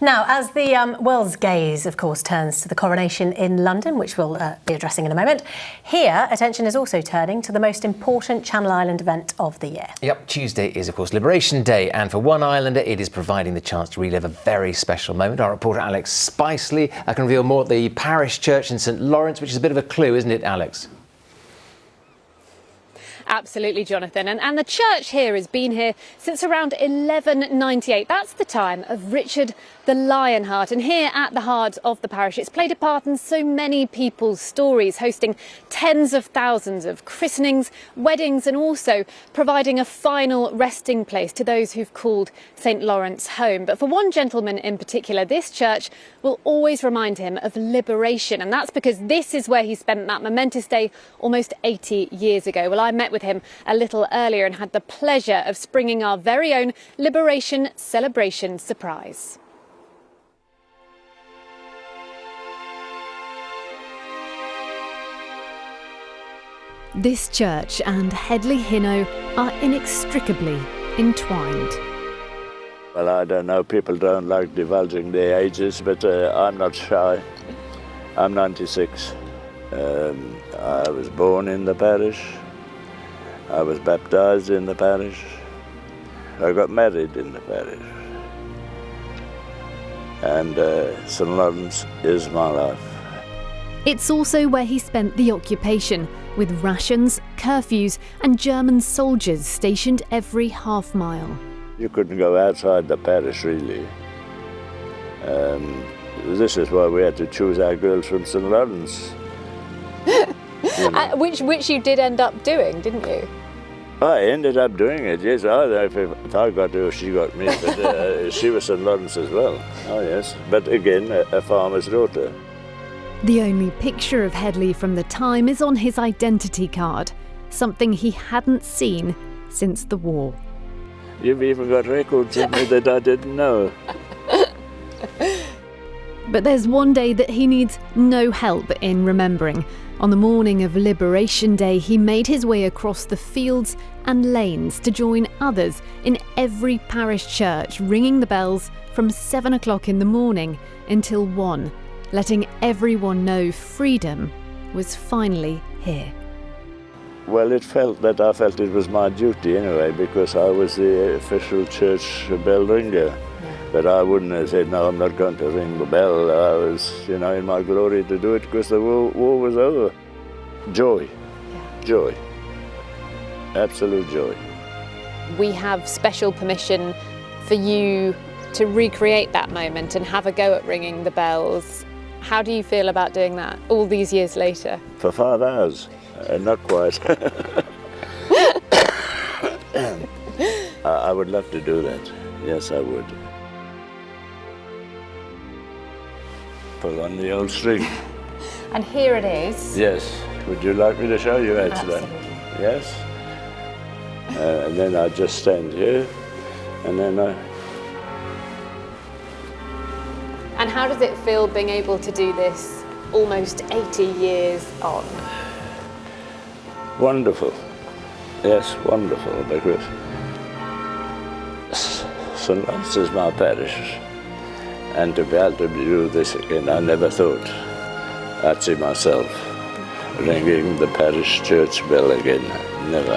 Now, as the world's gaze, of course, turns to the coronation in London, which we'll be addressing in a moment, here attention is also turning to the most important Channel Island event of the year. Yep, Tuesday is, of course, Liberation Day, and for one islander, it is providing the chance to relive a very special moment. Our reporter Alex Spiceley can reveal more at the parish church in St Lawrence, which is a bit of a clue, isn't it, Alex? Absolutely, Jonathan. And the church here has been here since around 1198. That's the time of Richard the Lionheart. And here at the heart of the parish, it's played a part in so many people's stories, hosting tens of thousands of christenings, weddings, and also providing a final resting place to those who've called St Lawrence home. But for one gentleman in particular, this church will always remind him of liberation. And that's because this is where he spent that momentous day almost 80 years ago. Well, I met with him a little earlier and had the pleasure of springing our very own Liberation celebration surprise. This church and Headley Hinno are inextricably entwined. Well, I don't know, people don't like divulging their ages, but I'm not shy. I'm 96. I was born in the parish. I was baptised in the parish. I got married in the parish. And St Lawrence is my life. It's also where he spent the occupation, with rations, curfews and German soldiers stationed every half mile. You couldn't go outside the parish, really. This is why we had to choose our girls from St Lawrence. You know. Which you did end up doing, didn't you? I ended up doing it, yes. If I got her, she got me, but she was St Lawrence as well. Oh, yes. But again, a farmer's daughter. The only picture of Headley from the time is on his identity card, something he hadn't seen since the war. You've even got records of me that I didn't know. But there's one day that he needs no help in remembering. On the morning of Liberation Day, he made his way across the fields and lanes to join others in every parish church, ringing the bells from 7 o'clock in the morning until 1, letting everyone know freedom was finally here. Well, I felt it was my duty anyway, because I was the official church bell ringer. Yeah. But I wouldn't have said, no, I'm not going to ring the bell. I was, in my glory to do it because the war was over. Joy. Yeah. Joy. Absolute joy. We have special permission for you to recreate that moment and have a go at ringing the bells. How do you feel about doing that all these years later? For 5 hours. Not quite. I would love to do that. Yes, I would. Put on the old string. And here it is. Yes. Would you like me to show you, actually? Absolutely. Yes. And then I just stand here, and then I... And how does it feel being able to do this almost 80 years on? Wonderful. Yes, wonderful, because St Lawrence is my parish. And to be able to do this again, I never thought I'd see myself ringing the parish church bell again. Never.